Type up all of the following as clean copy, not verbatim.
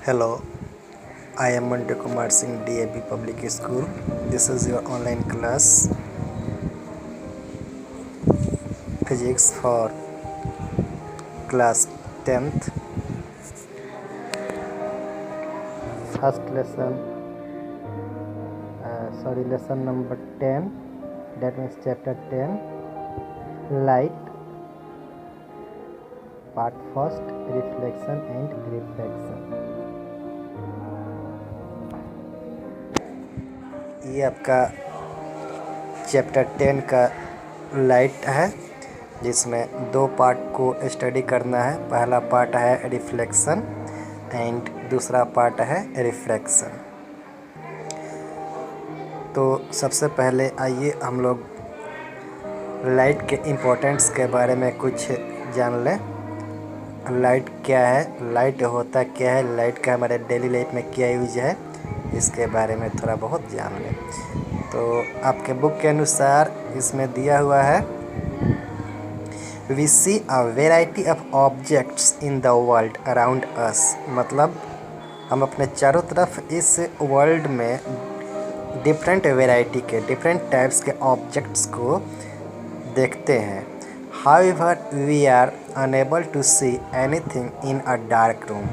Hello, I am Mantu Kumar Singh, DAP Public School. This is your online class, Physics for class 10th. First lesson, lesson number 10, that means chapter 10, Light, part first, Reflection and Refraction. ये आपका chapter 10 का light है, जिसमें दो part को study करना है। पहला पार्ट है रिफ्लेक्शन एंड दूसरा पार्ट है रिफ्रैक्शन। तो सबसे पहले आइए हम लोग लाइट के इम्पोर्टेंस के बारे में कुछ जान लें। लाइट क्या है, लाइट होता क्या है, लाइट का हमारे डेली लाइफ में क्या यूज है, इसके बारे में थोड़ा बहुत जान लें। तो आपके बुक के अनुसार इसमें दिया हुआ है, we see a variety of objects in the world around us. मतलब हम अपने चारों तरफ इस वर्ल्ड में डिफरेंट वेराइटी के, डिफरेंट टाइप्स के ऑब्जेक्ट्स को देखते हैं। However we are unable to see anything in a dark room.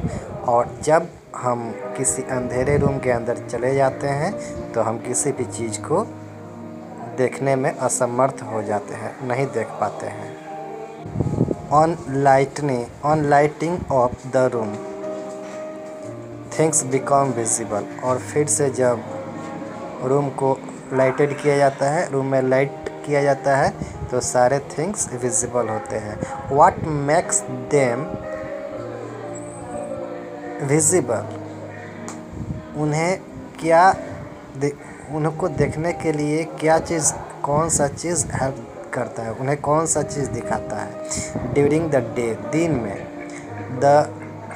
और जब हम किसी अंधेरे रूम के अंदर चले जाते हैं तो हम किसी भी चीज़ को देखने में असमर्थ हो जाते हैं, नहीं देख पाते हैं। On lighting of the room things become visible. और फिर से जब रूम को लाइटेड किया जाता है, रूम में लाइट किया जाता है, तो सारे थिंग्स विजिबल होते हैं। व्हाट मेक्स देम विजिबल, उनको देखने के लिए क्या चीज़, कौन सा चीज़ हेल्प करता है, उन्हें कौन सा चीज़ दिखाता है। ड्यूरिंग द डे, दिन में, the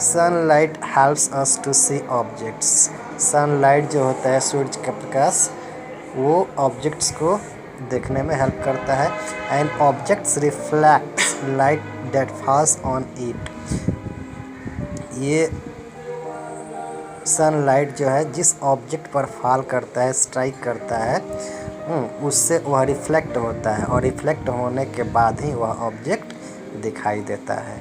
sunlight helps us to see objects. Sunlight जो होता है, सूरज का प्रकाश, वो ऑब्जेक्ट्स को देखने में हेल्प करता है। And objects reflects light that falls on it. ये सनलाइट जो है जिस ऑब्जेक्ट पर फॉल करता है, स्ट्राइक करता है, उससे वह रिफ्लेक्ट होता है, और रिफ्लेक्ट होने के बाद ही वह ऑब्जेक्ट दिखाई देता है।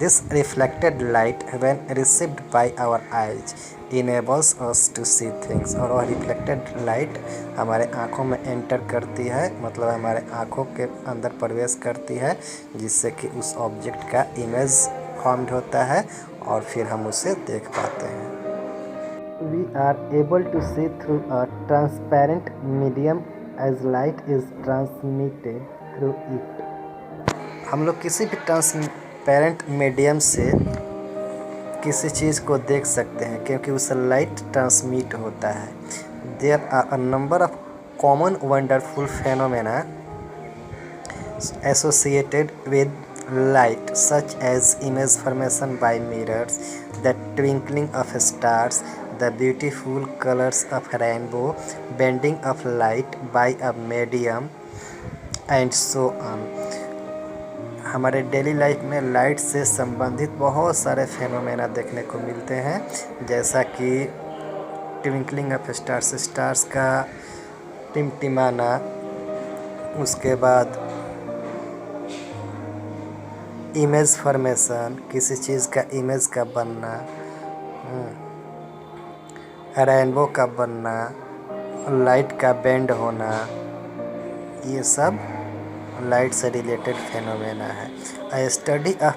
This reflected light when received by our eyes enables us to see things. और वह रिफ्लेक्टेड लाइट हमारे आँखों में एंटर करती है, मतलब हमारे आँखों के अंदर प्रवेश करती है, जिससे कि उस ऑब्जेक्ट का इमेज फॉर्म्ड होता है और फिर हम उसे देख पाते हैं। We are able to see through a transparent medium as light is transmitted through it. हम लोग किसी भी ट्रांसपेरेंट मीडियम से किसी चीज़ को देख सकते हैं, क्योंकि उससे लाइट ट्रांसमिट होता है। There are a number of common wonderful phenomena associated with light, such as image formation by mirrors, the twinkling of stars, the beautiful colors of rainbow, bending of light by a medium, and so on. हमारे daily life में light से संबंधित बहुत सारे phenomena देखने को मिलते हैं, जैसा कि ट्विंकलिंग ऑफ स्टार्स, स्टार्स का टिमटिमाना, उसके बाद इमेज फॉर्मेशन, किसी चीज़ का इमेज का बनना, रेनबो का बनना, लाइट का बेंड होना, ये सब लाइट से रिलेटेड फेनोमेना है। A study of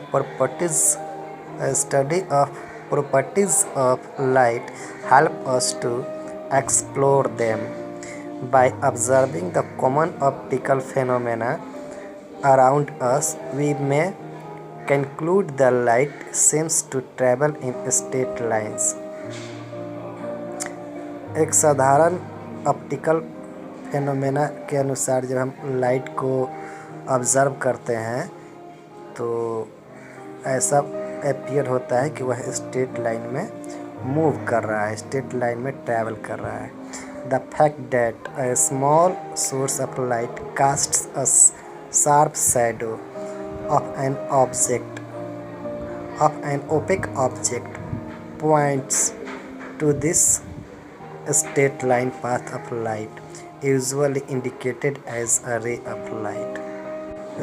properties of light help us to explore them. By observing the common optical phenomena around us, we may conclude the light seems to travel in straight lines. एक साधारण optical phenomena के अनुसार जब हम light को observe करते हैं तो ऐसा अपीयर होता है कि वह स्ट्रेट लाइन में मूव कर रहा है, स्ट्रेट लाइन में ट्रैवल कर रहा है। The fact that a small source of light casts a sharp shadow of an opaque object points to this straight line path of light, usually indicated as a ray of light.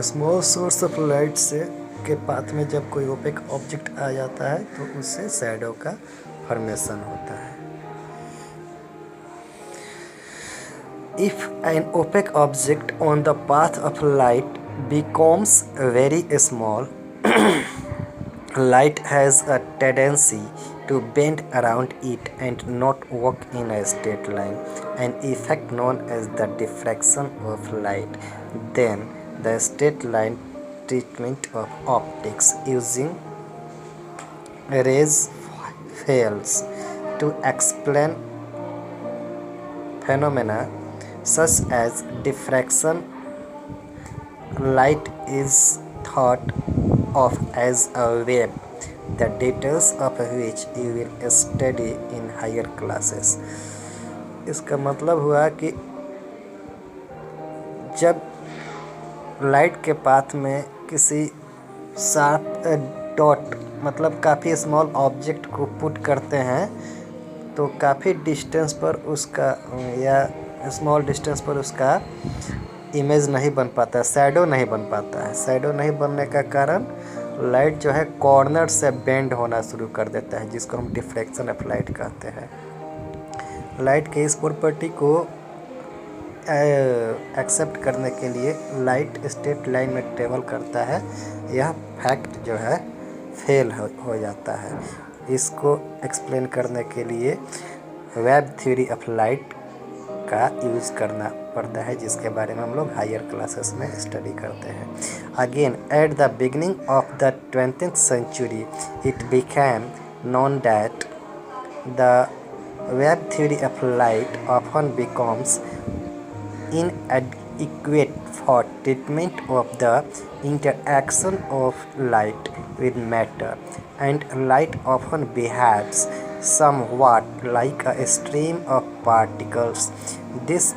Small source of light से के path में जब कोई opaque object आ जाता है तो उससे shadow का फॉर्मेशन होता है. If an opaque object on the path of light becomes very small, light has a tendency to bend around it and not walk in a straight line, an effect known as the diffraction of light. Then, the straight line treatment of optics using rays fails to explain phenomena such as diffraction. Light is thought of as a wave, the details of which you will study in higher classes. इसका मतलब हुआ कि जब light के path में किसी sharp dot मतलब काफ़ी स्मॉल ऑब्जेक्ट को पुट करते हैं तो काफ़ी डिस्टेंस पर उसका या स्मॉल डिस्टेंस पर उसका इमेज नहीं बन पाता, शैडो नहीं बन पाता है. शैडो नहीं बनने का कारण लाइट जो है कॉर्नर से बेंड होना शुरू कर देता है, जिसको हम डिफ्रैक्शन ऑफ लाइट कहते हैं. लाइट के इस प्रॉपर्टी को एक्सेप्ट करने के लिए लाइट स्ट्रेट लाइन में ट्रेवल करता है, यह फैक्ट जो है फेल हो जाता है. इसको एक्सप्लेन करने के लिए वेब थ्योरी ऑफ लाइट का यूज़ करना पड़ता है, जिसके बारे में हम लोग हायर क्लासेस में स्टडी करते हैं. Again at the beginning of the 20th century it became known that the web theory of light often becomes inadequate for treatment of the interaction of light with matter, and light often behaves somewhat like a stream of particles. This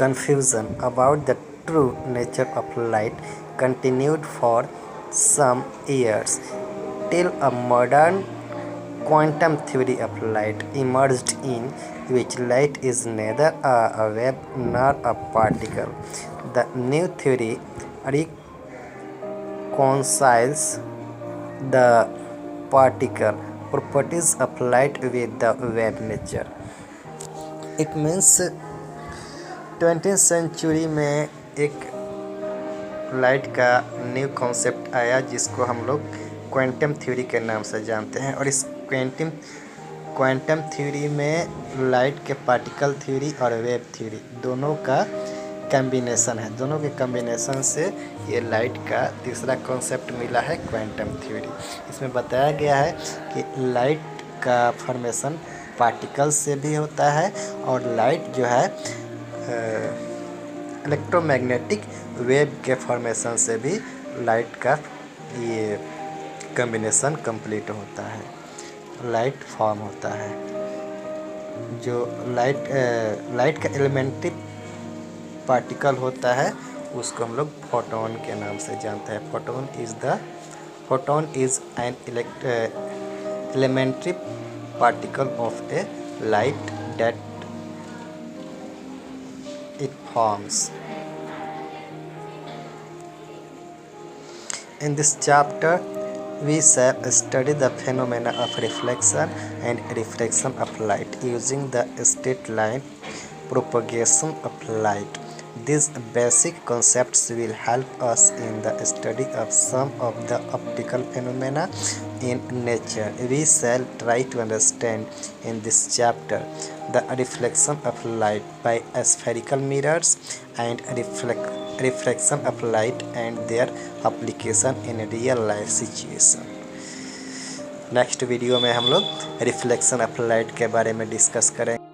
confusion about the true nature of light continued for some years till a modern quantum theory of light emerged, in which light is neither a wave nor a particle. The new theory reconciles the particle properties of light with the wave nature. It means 20th century में एक light का new concept आया जिसको हम लोग quantum theory के नाम से जानते हैं. और इस क्वांटम थ्योरी में लाइट के पार्टिकल थ्योरी और वेव थ्योरी दोनों का कॉम्बिनेशन है. दोनों के कॉम्बिनेशन से ये लाइट का तीसरा कॉन्सेप्ट मिला है क्वांटम थ्योरी. इसमें बताया गया है कि लाइट का फॉर्मेशन पार्टिकल से भी होता है और लाइट जो है इलेक्ट्रोमैग्नेटिक वेव के फॉर्मेशन से भी लाइट का ये कॉम्बिनेशन कंप्लीट होता है, लाइट फॉर्म होता है. जो लाइट का एलिमेंट्री पार्टिकल होता है उसको हम लोग फोटोन के नाम से जानते हैं. Photon is an elementary particle of a light that it forms. In this chapter, we shall study the phenomena of reflection and refraction of light using the straight line propagation of light. These basic concepts will help us in the study of some of the optical phenomena in nature. We shall try to understand in this chapter the reflection of light by spherical mirrors and refraction of light and their application in real life situation. Next video में हम लोग reflection of light के बारे में discuss करेंगे.